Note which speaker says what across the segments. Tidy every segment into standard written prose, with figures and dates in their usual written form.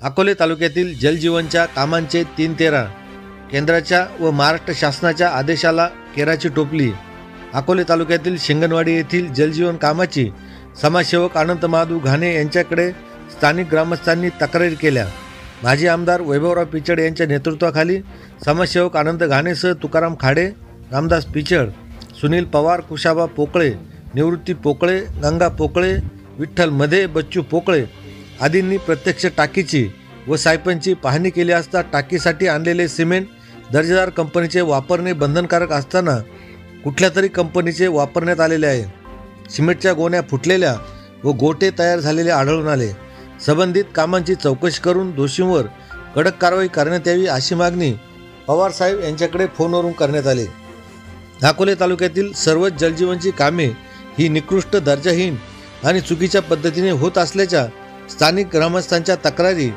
Speaker 1: अकोले तालुक्यातील जलजीवनच्या कामांचे 3-13 केंद्राच्या व महाराष्ट्र शासनाच्या आदेशाला केराची टोपली। अकोले तालुक्यातील शिंगणवाडी येथील जलजीवन कामाची समाजसेवक अनंत महादेव घाणे यांच्याकडे स्थानिक ग्रामस्थांनी तक्रारी केल्या। माजी आमदार वैभवराव पिचड यांच्या नेतृत्वाखाली समाजसेवक अनंत घाणेसह तुकाराम खाडे, रामदास पिचड, सुनील पवार, कुशाबा पोकळे, निवृत्ती पोकळे, गंगा पोकळे, विठ्ठल मधे, बच्चू पोकळे आदींनी प्रत्यक्ष टाकीची व सायपनची पाहणी केली असता टाकीसाठी आणलेले सिमेंट दर्जेदार कंपनीचे वापरणे बंधनकारक असताना कुठल्या तरी कंपनीचे वापरण्यात आलेले आहे। सिमेंटच्या गोण्या फुटलेल्या व गोटे तयार झालेले आढळून आले। संबंधित कामांची चौकशी करून दोषींवर कडक कारवाई करण्यात यावी अशी मागणी पवार साहेब यांच्याकडे फोनवरून करण्यात आली। अकोले तालुक्यातील सर्वच जलजीवनची कामे ही निकृष्ट, दर्जाहीन आणि चुकीच्या पद्धतीने होत असल्याच्या स्थानिक ग्रामस्थांच्या तक्रारी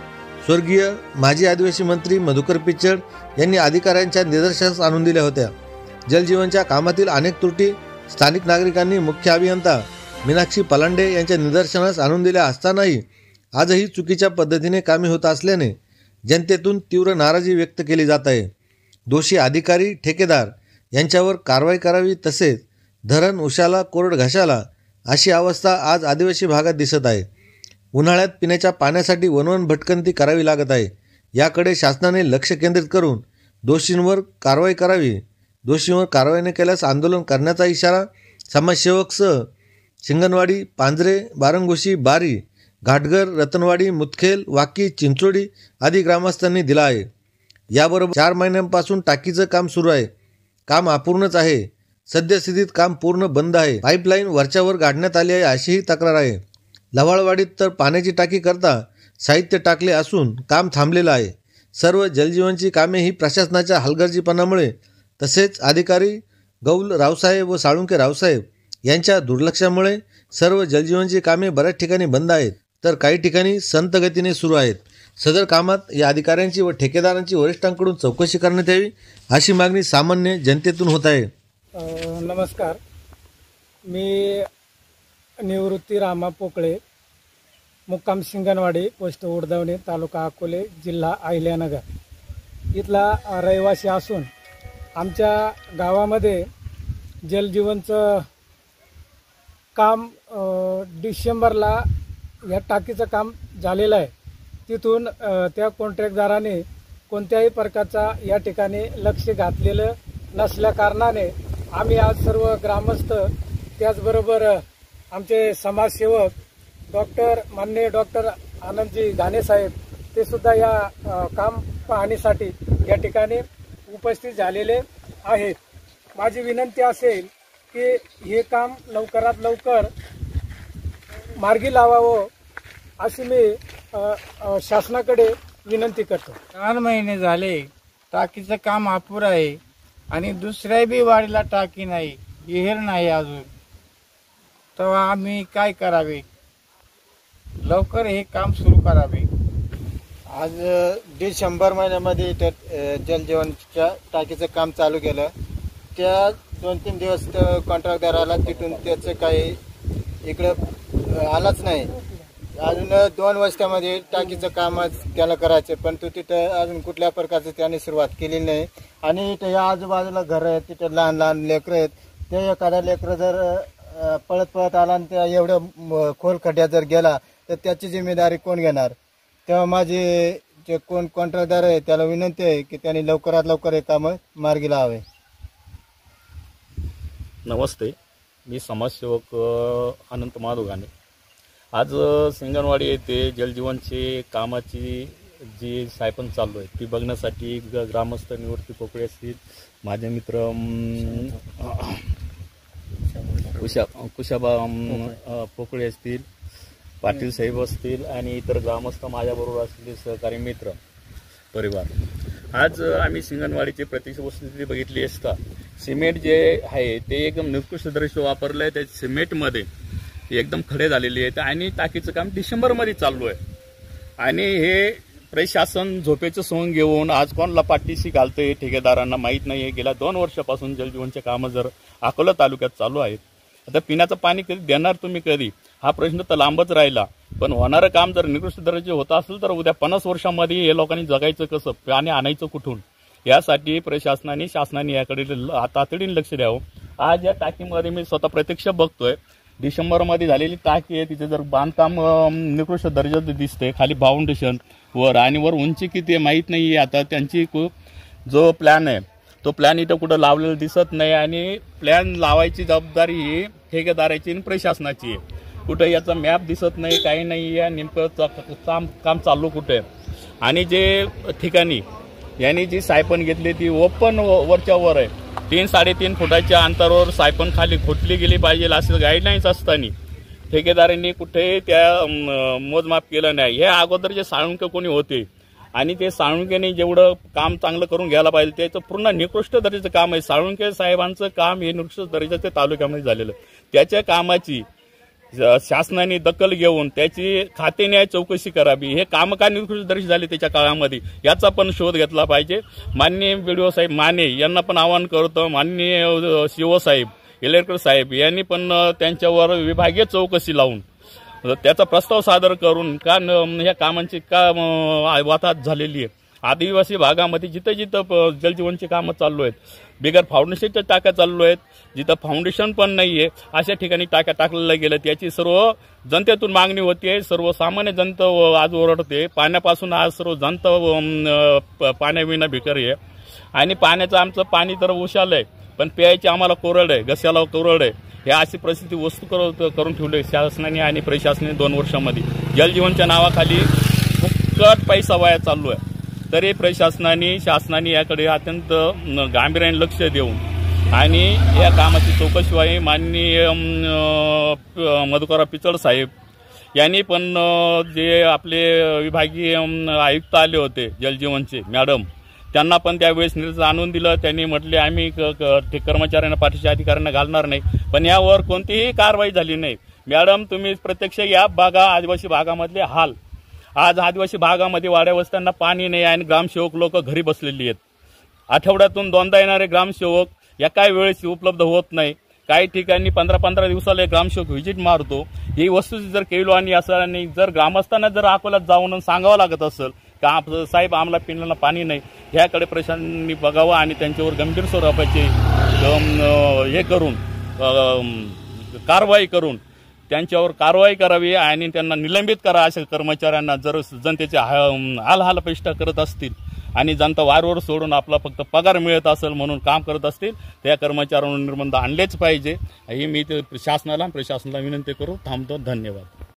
Speaker 1: स्वर्गीय माजी आदिवासी मंत्री मधुकर पिचड यांनी अधिकाऱ्यांच्या निदर्शनास आणून दिल्या होत्या। जलजीवनच्या कामातील अनेक त्रुटी स्थानिक नागरिकांनी मुख्य अभियंता मीनाक्षी पलांडे यांच्या निदर्शनास आणून दिल्या असतानाही आजही चुकीच्या पद्धतीने कामे होत असल्याने जनतेतून तीव्र नाराजी व्यक्त केली जात आहे। दोषी अधिकारी, ठेकेदार यांच्यावर कारवाई करावी, तसेच धरण उशाला कोरड घशाला अशी अवस्था आज आदिवासी भागात दिसत आहे। उन्हाळ्यात पिण्याच्या पाण्यासाठी वनवन भटकंती करावी लागत आहे। याकडे शासनाने लक्ष केंद्रित करून दोषींवर कारवाई करावी। दोषींवर कारवाई न केल्यास आंदोलन करण्याचा इशारा समाजसेवक सह शिंगणवाडी, पांजरे, बारंगोशी, बारी, घाटघर, रतनवाडी, मुदखेल, वाकी, चिंचोडी आदी ग्रामस्थांनी दिला आहे। याबरोबर 4 महिन्यांपासून टाकीचं काम सुरू आहे। काम अपूर्णच आहे। सद्यस्थितीत काम पूर्ण बंद आहे। पाईपलाईन वरच्यावर गाडण्यात आली आहे अशीही तक्रार आहे। लवाळवाडीत तर पाण्याची टाकी करता साहित्य टाकले असून काम थांबलेलं आहे। सर्व जलजीवनची कामे ही प्रशासनाच्या हलगर्जीपणामुळे तसेच अधिकारी गौल रावसाहेब व साळुंके रावसाहेब यांच्या दुर्लक्षामुळे सर्व जलजीवनची कामे बऱ्याच ठिकाणी बंद आहेत, तर काही ठिकाणी संत गतीने सुरू आहेत। सदर कामात या अधिकाऱ्यांची व ठेकेदारांची वरिष्ठांकडून चौकशी करण्यात यावी अशी मागणी सामान्य जनतेतून होत आहे।
Speaker 2: नमस्कार, मी निवृत्ती रामा पोकळे, मुक्काम शिंगणवाडी, पोस्ट उडदावणे, तालुका अकोले, जिल्हा अहिल्यानगर इथला रहिवासी असून आमच्या गावामध्ये जलजीवनचं काम डिसेंबरला या टाकीचं काम झालेलं आहे। तिथून त्या कॉन्ट्रॅक्टदाराने कोणत्याही प्रकारचा या ठिकाणी लक्ष घातलेलं नसल्या कारणाने आम्ही आज सर्व ग्रामस्थ, त्याचबरोबर आमचे समाजसेवक माननीय डॉक्टर आनंदजी घाणे साहेब ते सुद्धा या काम पाहणीसाठी या ठिकाणी उपस्थित झालेले आहेत। माझी विनंती असेल की हे काम लवकरात लवकर मार्गी लावावं अशी मी शासनाकडे विनंती करतो।
Speaker 3: 4 महिने झाले टाकीचं काम अपुरं आहे आणि दुसऱ्या बी वाडीला टाकी नाही, विहीर नाही अजून, तेव्हा आम्ही काय करावे? लवकर हे काम सुरू करावे।
Speaker 4: आज डिसेंबर महिन्यामध्ये जलजीवनच्या टाकीचं काम चालू केलं। त्या 2-3 दिवस कॉन्ट्रॅक्टदाराला तिथून त्याचं काही इकडं आलाच नाही। अजून 2 वर्षामध्ये टाकीचं काम त्याला करायचं, पण तो तिथं अजून कुठल्या प्रकारचं त्याने सुरुवात केलेली नाही। आणि इथं या आजूबाजूला घर आहेत, तिथं लहान लहान लेकरं आहेत, ते एखादा लेकरं जर पळत पळत आला आणि त्या एवढं खोल खड्ड्यात जर गेला तर त्याची जिम्मेदारी कोण घेणार? तेव्हा माझे जे कोण कॉन्ट्रॅक्टदार आहे त्याला विनंती आहे की त्यांनी लवकरात लवकर हे काम मार्गी लावावे।
Speaker 5: नमस्ते, मी समाजसेवक अनंत महादेव घाणे। आज शिंगणवाडी येथे जलजीवनचे कामाची जी सायपन चालू आहे ती बघण्यासाठी ग्रामस्थ निवृत्ती पोकळे असतील, माझे मित्र कुशाबा पोकळे असतील, पाटील साहेब असतील आणि इतर ग्रामस्थ माझ्याबरोबर असलेले सहकारी मित्र परिवार, आज आम्ही शिंगणवाडीची प्रत्यक्ष वस्तुस्थिती बघितली असता सिमेंट जे आहे ते एकदम निकृष्ट दर्जाचे वापरलं आहे। त्या सिमेंटमध्ये एकदम खडे झालेले आहेत आणि टाकीचं काम डिसेंबरमध्ये चालू आहे आणि हे प्रशासन झोपेचं सोंग घेऊन आज कोणाला पाठीशी घालतं हे ठेकेदारांना माहीत नाही आहे। गेल्या 2 वर्षापासून जलजीवनचे कामं जर अकोला तालुक्यात चालू आहेत आता पिण्याचं पाणी कधी देणार तुम्ही कधी, हा प्रश्न तर लांबच राहिला. पण होणारं काम जर निकृष्ट दर्जाचे होत असेल तर उद्या 50 वर्षामध्ये हे लोकांनी जगायचं कसं, पाणी आणायचं कुठून, यासाठी प्रशासनाने शासनाने याकडे तातडीने लक्ष द्यावं. आज या टाकीमध्ये मी स्वतः प्रत्यक्ष बघतोय, डिसेंबरमध्ये झालेली टाकी आहे, तिथे जर बांधकाम निकृष्ट दर्जाचं दिसतंय, खाली फाउंडेशन वर आणि वर उंची किती आहे माहीत नाही. आता त्यांची जो प्लॅन आहे तो प्लॅन इथं कुठं लावलेला दिसत नाही आणि प्लॅन लावायची जबाबदारी ही ठेकेदाराची आणि प्रशासनाची आहे. कुठं याचा मॅप दिसत नाही, काही नाही आहे, नेमकं काम चालू कुठे आहे. आणि जे ठिकाणी यांनी जी सायपन घेतली ती ओपन वरच्या वर आहे, 3-3.5 फुटाच्या अंतरावर सायपन खाली खोटली गेली पाहिजे असं गाईडलाईन्स असताना ठेकेदारांनी कुठेही त्या मोजमाप केलं नाही. हे अगोदर जे साळुंके कोणी होते आणि ते साळुंकेने जेवढं काम चांगलं करून घ्यायला पाहिजे त्याचं पूर्ण निकृष्ट दर्जाचं काम आहे. साळुंके साहेबांचं काम हे निकृष्ट दर्जाच्या तालुक्यामध्ये झालेलं, त्याच्या कामाची शासनाने दखल घेऊन त्याची खातेन्याय चौकशी करावी. हे काम का निकृष्ट दर्जा झाले त्याच्या काळामध्ये याचा पण शोध घेतला पाहिजे. माननीय BDO साहेब माने यांना पण आवाहन करतो, माननीय CO साहेब इलेक्टर साहेब यांनी पण त्यांच्यावर विभागीय चौकशी लावून त्याचा प्रस्ताव सादर करून का ह्या कामांची का वाताहत झालेली आहे. आदिवासी भागामध्ये जिथं जिथं जलजीवनची कामं चालू आहेत, बिगर फाउंडेशनच्या टाक्या चालू आहेत, जिथं फाउंडेशन पण नाही आहे अशा ठिकाणी टाक्या टाकलेल्या गेल्या. त्याची सर्व जनतेतून मागणी होते, सर्वसामान्य जनता आज ओरडते. पाण्यापासून आज सर्व जनता पाण्याविना भिकार आहे आणि पाण्याचं आमचं पाणी तर उशाल आहे पण प्यायची आम्हाला कोरड आहे, घशाला कोरड आहे. हे अशी परिस्थिती वस्तू करून ठेवली शासनाने आणि प्रशासनाने 2 वर्षामध्ये. जलजीवनच्या नावाखाली फुकट पैसा वाया चालू आहे. तरी प्रशासनाने शासनाने याकडे अत्यंत गांभीर्याने लक्ष देऊन आणि या कामाची चौकशी व्हावी. माननीय मधुकरराव पिचड साहेब यांनी पण जे आपले विभागीय आयुक्त आले होते जलजीवनचे मॅडम, त्यांना पण त्यावेळेस निर्देश आणून दिलं. त्यांनी म्हटले आम्ही कर्मचाऱ्यांना पाठीशी अधिकाऱ्यांना घालणार नाही, पण यावर कोणतीही कारवाई झाली नाही. मॅडम तुम्ही प्रत्यक्ष या बघा आदिवासी भागामधले हाल. आज आदिवासी भागामध्ये वाड्या वस्त्यांना पाणी नाही आणि ग्रामसेवक लोक घरी बसलेली आहेत. आठवड्यातून 2दा येणारे ग्रामसेवक एका वेळेस उपलब्ध होत नाही. काही ठिकाणी 15-15 दिवसाला एक ग्रामसेवक व्हिजिट मारतो. ही वस्तू जर केलो आणि असं आणि जर ग्रामस्थांना जर अकोल्यात जाऊन सांगावं लागत असेल का साहेब आम्हाला पिण्याला पाणी नाही, ह्याकडे प्रशासनाने बघावं आणि त्यांच्यावर गंभीर स्वरूपाचे हे करून कारवाई करून त्यांच्यावर कारवाई करावी आणि त्यांना निलंबित करा. अशा कर्मचाऱ्यांना जर जनतेचे हाल पेष्टा करत असतील आणि जनता वारंवार सोडून आपला फक्त पगार मिळत असेल म्हणून काम करत असतील त्या कर्मचाऱ्यांवर निर्बंध आणलेच पाहिजे. ही मी शासनाला प्रशासनाला विनंती करू थांबतो. धन्यवाद.